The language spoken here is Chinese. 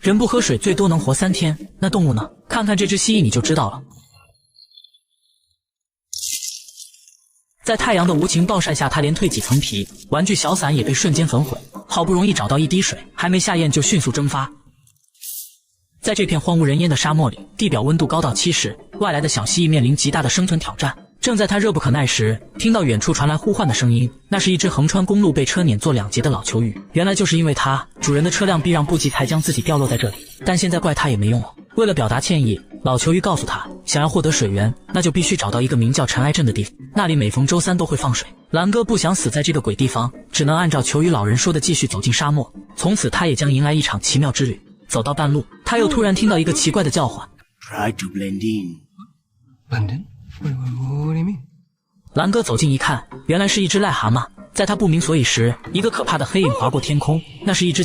人不喝水最多能活3天，那动物呢？看看这只蜥蜴你就知道了。在太阳的无情暴晒下，它连蜕几层皮，玩具小伞也被瞬间焚毁。好不容易找到一滴水，还没下咽就迅速蒸发。在这片荒无人烟的沙漠里，地表温度高到70，外来的小蜥蜴面临极大的生存挑战。正在它热不可耐时，听到远处传来呼唤的声音，那是一只横穿公路被车碾作2截的老球鱼。原来就是因为它，主人的车辆避让不及，才将自己掉落在这里。但现在怪它也没用了。为了表达歉意，老球鱼告诉他，想要获得水源，那就必须找到一个名叫尘埃镇的地方，那里每逢周3都会放水。蓝哥不想死在这个鬼地方，只能按照球鱼老人说的继续走进沙漠。从此他也将迎来一场奇妙之旅。走到半路，他又突然听到一个奇怪的叫唤。Try to blend in. Blend in? What do you mean? 蓝哥走近一看，原来是一只癞蛤蟆。在他不明所以时，一个可怕的黑影划过天空，那是一只